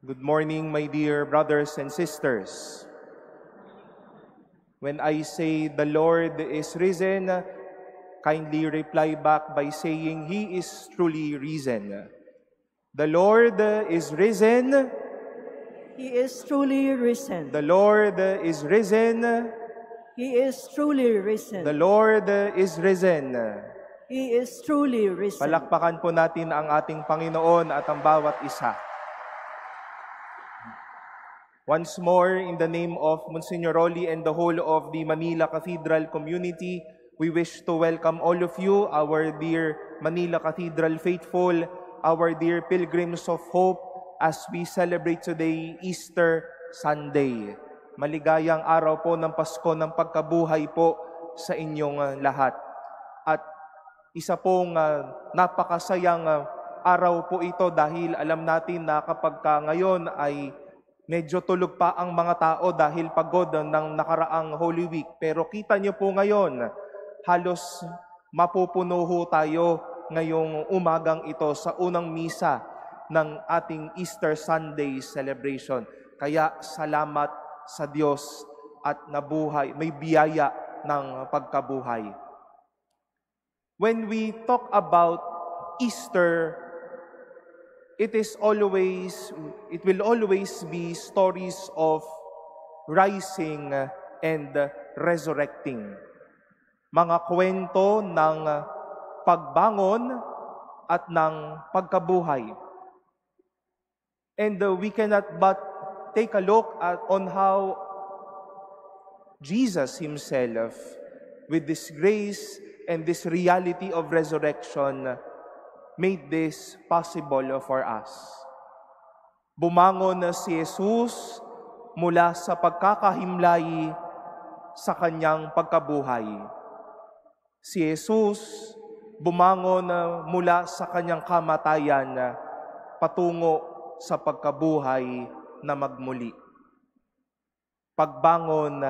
Good morning, my dear brothers and sisters. When I say the Lord is risen, kindly reply back by saying He is truly risen. The Lord is risen. He is truly risen. The Lord is risen. He is truly risen. The Lord is risen. He is truly risen. Palakpakan po natin ang ating Panginoon at ang bawat isa. Once more, in the name of Monsignor Rolly and the whole of the Manila Cathedral community, we wish to welcome all of you, our dear Manila Cathedral faithful, our dear pilgrims of hope, as we celebrate today Easter Sunday. Maligayang araw po ng Pasko ng pagkabuhay po sa inyong lahat. At isa pong napakasayang araw po ito dahil alam natin na kapag ngayon ay medyo tulog pa ang mga tao dahil pagod ng nakaraang Holy Week. Pero kita niyo po ngayon, halos mapupuno ho tayo ngayong umagang ito sa unang misa ng ating Easter Sunday celebration. Kaya salamat sa Diyos at nabuhay, may biyaya ng pagkabuhay. When we talk about Easter, it will always be stories of rising and resurrecting. Mga kwento ng pagbangon at ng pagkabuhay. And we cannot but take a look on how Jesus Himself, with this grace and this reality of resurrection, made this possible for us. Bumangon na si Jesus mula sa pagkakahimlay sa kanyang pagkabuhay. Si Jesus bumangon mula sa kanyang kamatayan patungo sa pagkabuhay na magmuli. Pagbangon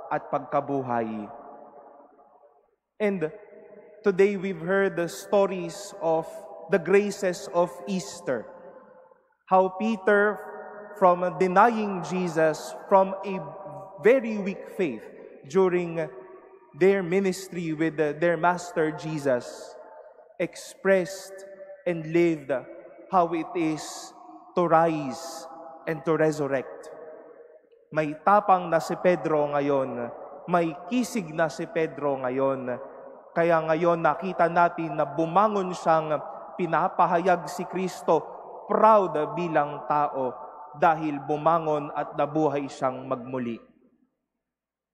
at pagkabuhay. And today we've heard the stories of the graces of Easter. How Peter, from denying Jesus from a very weak faith during their ministry with their master Jesus, expressed and lived how it is to rise and to resurrect. May tapang na si Pedro ngayon, may kisig na si Pedro ngayon. Kaya ngayon nakita natin na bumangon siyang pinapahayag si Kristo, proud bilang tao dahil bumangon at nabuhay siyang magmuli.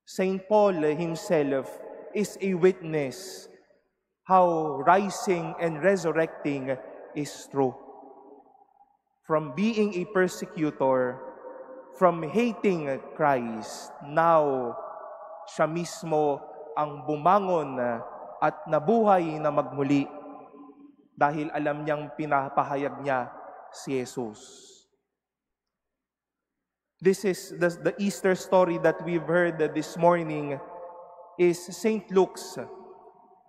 Saint Paul himself is a witness how rising and resurrecting is true. From being a persecutor, from hating Christ, now siya mismo ang bumangon at nabuhay na magmuli dahil alam niyang pinapahayag niya si Jesus. This is the Easter story that we've heard this morning is St. Luke's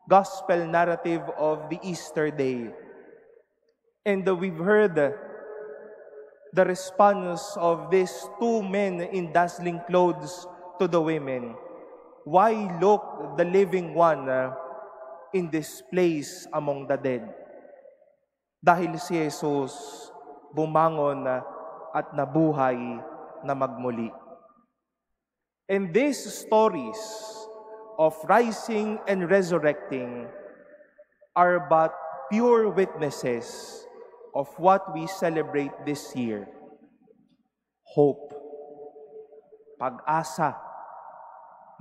gospel narrative of the Easter day. And we've heard the response of these two men in dazzling clothes to the women. Why look the living one in this place among the dead? Dahil si Jesus bumangon at nabuhay na magmuli. And these stories of rising and resurrecting are but pure witnesses of what we celebrate this year. Hope. Pag-asa.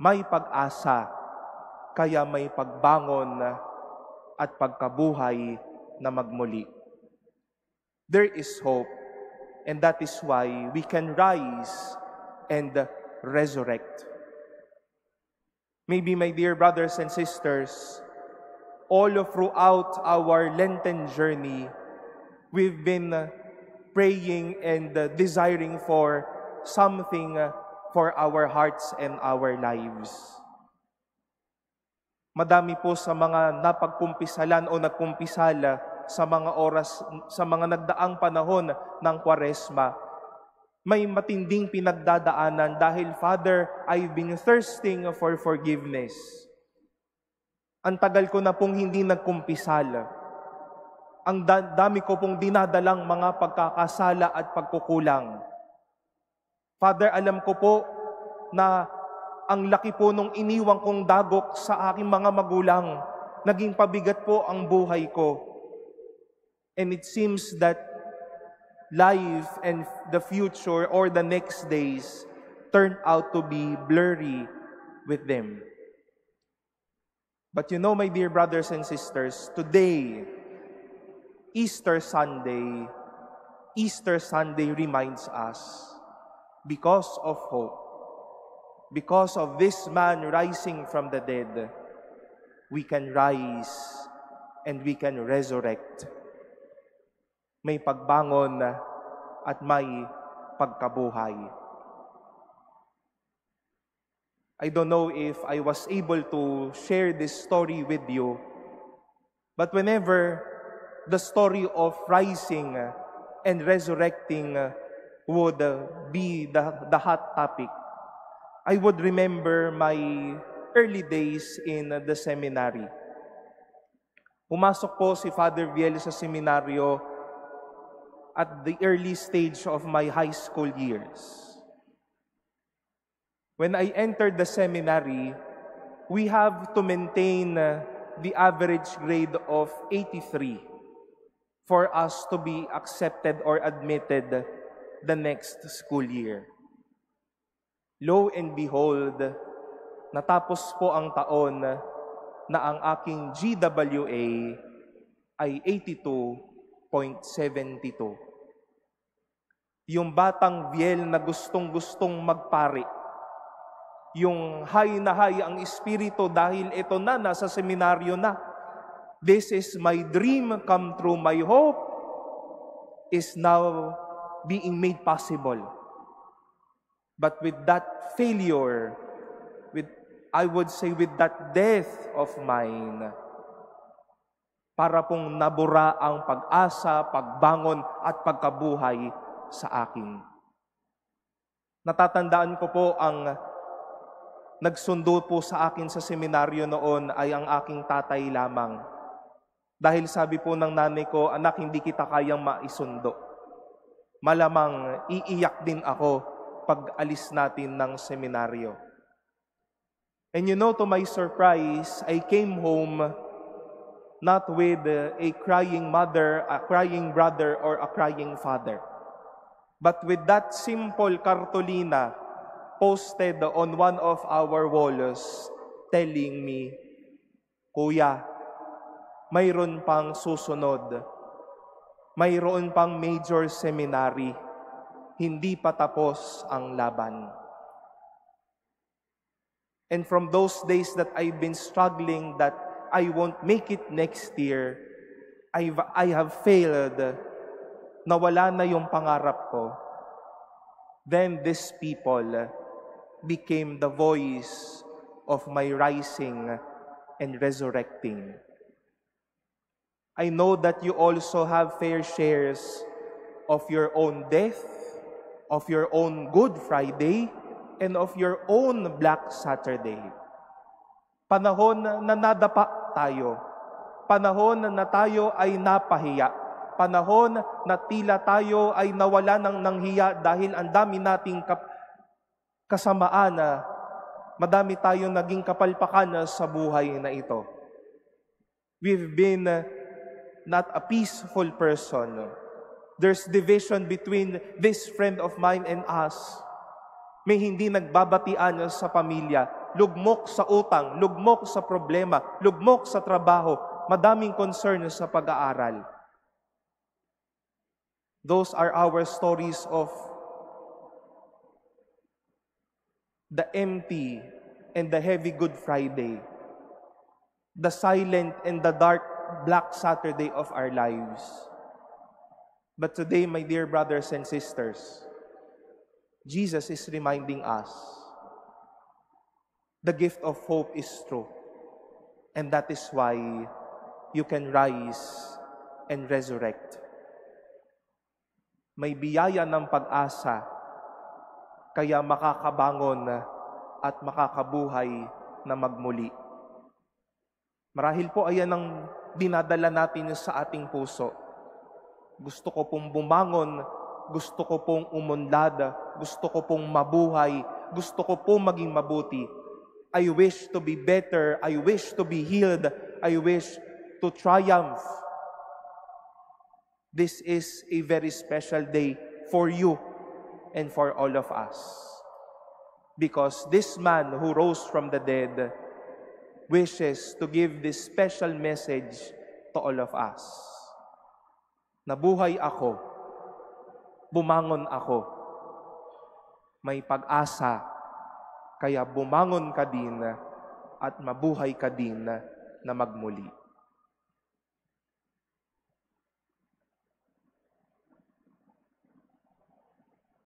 May pag-asa, kaya may pagbangon at pagkabuhay na magmuli. There is hope, and that is why we can rise and resurrect. Maybe, my dear brothers and sisters, all throughout our Lenten journey, we've been praying and desiring for something for our hearts and our lives. Madami po sa mga napagkumpisalan o nagkumpisala sa mga oras, sa mga nagdaang panahon ng Kwaresma, may matinding pinagdadaanan dahil, Father, I've been thirsting for forgiveness. Ang tagal ko na pong hindi nagkumpisal. Ang dami ko pong dinadalang mga pagkakasala at pagkukulang. Father, alam ko po na ang laki po nung iniwang kong dagok sa aking mga magulang. Naging pabigat po ang buhay ko. And it seems that life and the future or the next days turned out to be blurry with them. But you know, my dear brothers and sisters, today, Easter Sunday reminds us, because of hope, because of this man rising from the dead, we can rise and we can resurrect. May pagbangon at may pagkabuhay. I don't know if I was able to share this story with you, but whenever the story of rising and resurrecting would be the hot topic, I would remember my early days in the seminary. Pumasok po si Father Viel sa seminaryo at the early stage of my high school years. When I entered the seminary, we have to maintain the average grade of 83 for us to be accepted or admitted the next school year. Lo and behold, natapos po ang taon na ang aking GWA ay 82.72. Yung batang Viel na gustong-gustong magpari, yung high na high ang espiritu dahil ito na, nasa seminaryo na. This is my dream come true. My hope is now being made possible. But with that failure, I would say with that death of mine, para pong nabura ang pag-asa, pagbangon at pagkabuhay sa akin. Natatandaan ko po ang nagsundo po sa akin sa seminaryo noon ay ang aking tatay lamang. Dahil sabi po ng nanay ko, anak, hindi kita kayang maisundo. Malamang iiyak din ako pag alis natin ng seminaryo. And you know, to my surprise, I came home not with a crying mother, a crying brother, or a crying father, but with that simple cartolina posted on one of our walls telling me, Kuya, mayroon pang susunod. Mayroon pang major seminary. Hindi pa tapos ang laban. And from those days that I've been struggling that I won't make it next year, I have failed, nawala na yung pangarap ko. Then these people became the voice of my rising and resurrecting. I know that you also have fair shares of your own death, of your own Good Friday, and of your own Black Saturday. Panahon na nadapa tayo. Panahon na tayo ay napahiya. Panahon na tila tayo ay nawala ng hiya dahil ang dami nating kasamaan na madami tayong naging kapalpakan sa buhay na ito. We've been not a peaceful person. There's division between this friend of mine and us. May hindi nagbabatian sa pamilya. Lugmok sa utang, lugmok sa problema, lugmok sa trabaho, madaming concern sa pag-aaral. Those are our stories of the empty and the heavy Good Friday, the silent and the dark Black Saturday of our lives. But today, my dear brothers and sisters, Jesus is reminding us the gift of hope is true. And that is why you can rise and resurrect. May biyaya ng pag-asa kaya makakabangon at makakabuhay na magmuli. Marahil po ayan ang dinadala natin sa ating puso. Gusto ko pong bumangon, gusto ko pong umunlad, gusto ko pong mabuhay, gusto ko pong maging mabuti. I wish to be better, I wish to be healed, I wish to triumph. This is a very special day for you and for all of us. Because this man who rose from the dead wishes to give this special message to all of us. Nabuhay ako, bumangon ako, may pag-asa, kaya bumangon ka din at mabuhay ka din na magmuli.